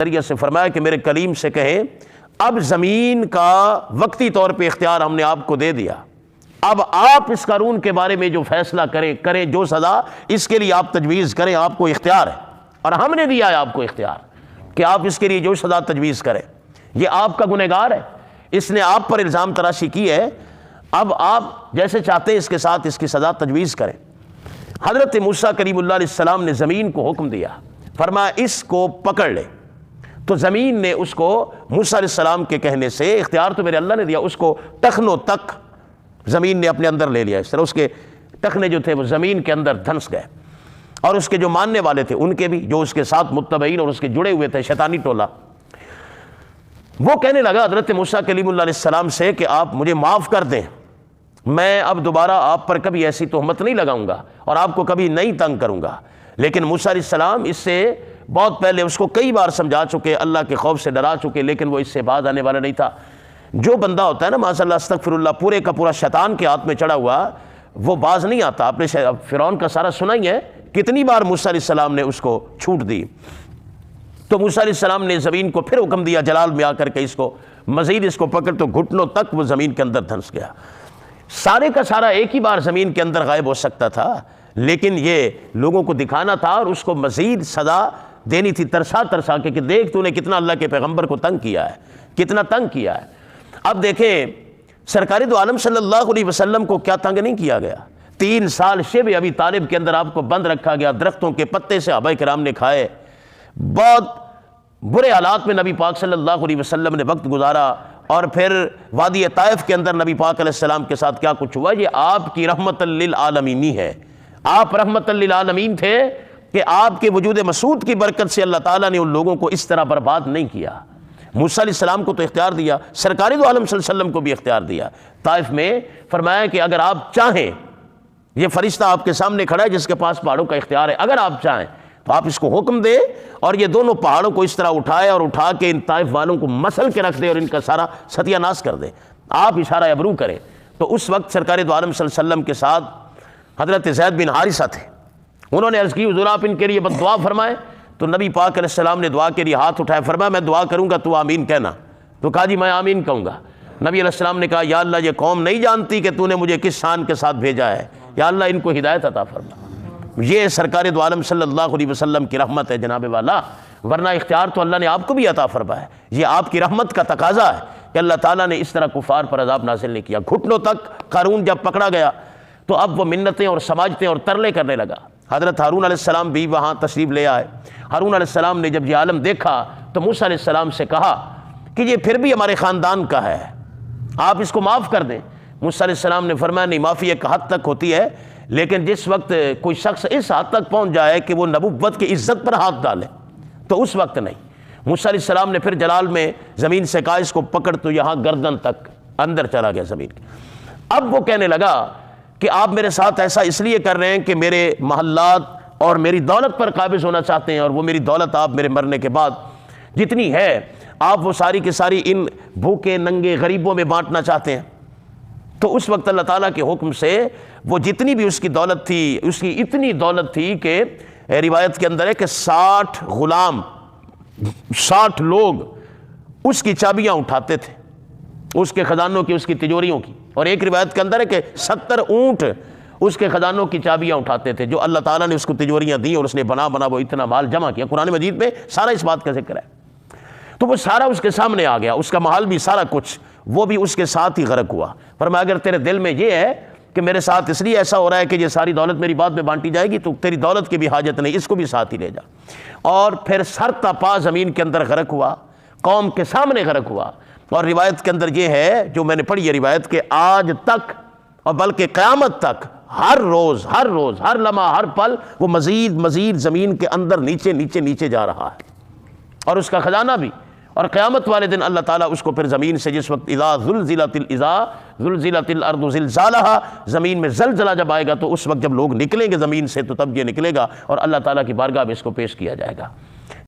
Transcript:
ذریعے سے فرمایا کہ میرے کلیم سے کہیں اب زمین کا وقتی طور پہ اختیار ہم نے آپ کو دے دیا، اب آپ اس قانون کے بارے میں جو فیصلہ کریں جو سزا اس کے لیے آپ تجویز کریں، آپ کو اختیار ہے، اور ہم نے دیا ہے آپ کو اختیار کہ آپ اس کے لیے جو سزا تجویز کریں۔ یہ آپ کا گنہگار ہے، اس نے آپ پر الزام تراشی کی ہے، اب آپ جیسے چاہتے ہیں اس کے ساتھ اس کی سزا تجویز کریں۔ حضرت موسیٰ کلیم اللہ علیہ السلام نے زمین کو حکم دیا، فرمایا اس کو پکڑ لے، تو زمین نے اس کو موسیٰ علیہ السلام کے کہنے سے، اختیار تو میرے اللہ نے دیا، اس کو ٹخنوں تک زمین نے اپنے اندر لے لیا، اس طرح اس کے ٹخنے جو تھے وہ زمین کے اندر دھنس گئے، اور اس کے جو ماننے والے تھے ان کے بھی، جو اس کے ساتھ متبعین اور اس کے جڑے ہوئے تھے شیطانی ٹولہ، وہ کہنے لگا حضرت موسیٰ کلیم اللہ علیہ السلام سے کہ آپ مجھے معاف کر دیں، میں اب دوبارہ آپ پر کبھی ایسی تہمت نہیں لگاؤں گا اور آپ کو کبھی نہیں تنگ کروں گا۔ لیکن موسیٰ علیہ السلام اس سے بہت پہلے اس کو کئی بار سمجھا چکے، اللہ کے خوف سے ڈرا چکے، لیکن وہ اس سے باز آنے والا نہیں تھا۔ جو بندہ ہوتا ہے نا معاذ اللہ استغفر اللہ پورے کا پورا شیطان کے ہاتھ میں چڑھا ہوا، وہ باز نہیں آتا۔ آپ نے فرعون کا سارا سنا ہی ہے، کتنی بار موسیٰ علیہ السلام نے اس کو چھوٹ دی۔ تو موسیٰ علیہ السلام نے زمین کو پھر حکم دیا جلال میں آ کر کے اس کو مزید اس کو پکڑ، تو گھٹنوں تک وہ زمین کے اندر دھنس گیا۔ سارے کا سارا ایک ہی بار زمین کے اندر غائب ہو سکتا تھا، لیکن یہ لوگوں کو دکھانا تھا اور اس کو مزید سزا دینی تھی، ترسا ترسا کے کہ دیکھ تو نے کتنا اللہ کے پیغمبر کو تنگ کیا ہے، کتنا تنگ کیا ہے۔ اب دیکھیں سرکار دو عالم صلی اللہ علیہ وسلم کو کیا تنگ نہیں کیا گیا۔ 3 سال شب ابی طالب کے اندر آپ کو بند رکھا گیا، درختوں کے پتے سے صحابہ کرام نے کھائے، بہت برے حالات میں نبی پاک صلی اللہ علیہ وسلم نے وقت گزارا، اور پھر وادی طائف کے اندر نبی پاک علیہ السلام کے ساتھ کیا کچھ ہوا۔ یہ آپ کی رحمت للعالمین ہے، آپ رحمت للعالمین تھے کہ آپ کے وجود مسعود کی برکت سے اللہ تعالیٰ نے ان لوگوں کو اس طرح برباد نہیں کیا۔ موسیٰ علیہ السلام کو تو اختیار دیا، سرکار دو عالم صلی اللہ علیہ وسلم کو بھی اختیار دیا۔ طائف میں فرمایا کہ اگر آپ چاہیں، یہ فرشتہ آپ کے سامنے کھڑا ہے جس کے پاس پہاڑوں کا اختیار ہے، اگر آپ چاہیں تو آپ اس کو حکم دیں اور یہ دونوں پہاڑوں کو اس طرح اٹھائے اور اٹھا کے ان طائف والوں کو مسل کے رکھ دے اور ان کا سارا ستیہ ناش کر دے، آپ اشارہ ابرو کریں۔ تو اس وقت سرکار دو عالم صلی اللہ علیہ وسلم کے ساتھ حضرت زید بن حارثہ تھے، انہوں نے عرض کی حضور آپ ان کے لیے بد دعا فرمائیں، تو نبی پاک علیہ السلام نے دعا کے لیے ہاتھ اٹھایا، فرمایا میں دعا کروں گا تو آمین کہنا، تو کہا جی میں آمین کہوں گا۔ نبی علیہ السلام نے کہا یا اللہ یہ قوم نہیں جانتی کہ تو نے مجھے کس شان کے ساتھ بھیجا ہے، یا اللہ ان کو ہدایت عطا فرما۔ یہ سرکار دو عالم صلی اللہ علیہ وسلم کی رحمت ہے جناب والا، ورنہ اختیار تو اللہ نے آپ کو بھی عطا فرمایا ہے، یہ آپ کی رحمت کا تقاضا ہے کہ اللہ تعالیٰ نے اس طرح کفار پر عذاب نازل نہیں کیا۔ گھٹنوں تک قارون جب پکڑا گیا تو اب وہ منتیں اور سماجتیں اور ترلے کرنے لگا۔ حضرت ہارون علیہ السلام بھی وہاں تشریف لے آئے۔ ہارون علیہ السلام نے جب یہ عالم دیکھا تو موسیٰ علیہ السلام سے کہا کہ یہ پھر بھی ہمارے خاندان کا ہے، آپ اس کو معاف کر دیں۔ موسیٰ علیہ السلام نے فرمایا نہیں، معافی ایک حد تک ہوتی ہے، لیکن جس وقت کوئی شخص اس حد تک پہنچ جائے کہ وہ نبوت کی عزت پر ہاتھ ڈالے تو اس وقت نہیں۔ موسیٰ علیہ السلام نے پھر جلال میں زمین سے کہا اس کو پکڑ، تو یہاں گردن تک اندر چلا گیا زمین کے۔ اب وہ کہنے لگا کہ آپ میرے ساتھ ایسا اس لیے کر رہے ہیں کہ میرے محلات اور میری دولت پر قابض ہونا چاہتے ہیں، اور وہ میری دولت آپ میرے مرنے کے بعد جتنی ہے آپ وہ ساری کی ساری ان بھوکے ننگے غریبوں میں بانٹنا چاہتے ہیں۔ تو اس وقت اللہ تعالیٰ کے حکم سے وہ جتنی بھی اس کی دولت تھی، اس کی اتنی دولت تھی کہ روایت کے اندر ہے کہ 60 غلام، 60 لوگ اس کی چابیاں اٹھاتے تھے، اس کے خزانوں کی، اس کی تجوریوں کی، اور ایک روایت کے اندر ہے کہ 70 اونٹ اس کے خزانوں کی چابیاں اٹھاتے تھے، جو اللہ تعالیٰ نے اس کو تجوریاں دیں اور اس نے بنا وہ اتنا مال جمع کیا۔ قرآن مجید میں سارا اس بات کا ذکر ہے۔ تو وہ سارا اس کے سامنے آ گیا، اس کا محل بھی سارا کچھ، وہ بھی اس کے ساتھ ہی غرق ہوا۔ فرمایا اگر تیرے دل میں یہ ہے کہ میرے ساتھ اس لیے ایسا ہو رہا ہے کہ یہ ساری دولت میری بعد میں بانٹی جائے گی، تو تیری دولت کی بھی حاجت نہیں، اس کو بھی ساتھ ہی لے جا۔ اور پھر سر تا پا زمین کے اندر غرق ہوا، قوم کے سامنے غرق ہوا۔ اور روایت کے اندر یہ ہے جو میں نے پڑھی ہے روایت، کہ آج تک اور بلکہ قیامت تک ہر روز ہر لمحہ ہر پل وہ مزید زمین کے اندر نیچے جا رہا ہے، اور اس کا خزانہ بھی۔ اور قیامت والے دن اللہ تعالیٰ اس کو پھر زمین سے، جس وقت اذا زلزلت الارض زلزالہا، زمین میں زلزلہ جب آئے گا تو اس وقت جب لوگ نکلیں گے زمین سے تو تب یہ نکلے گا اور اللہ تعالیٰ کی بارگاہ میں اس کو پیش کیا جائے گا۔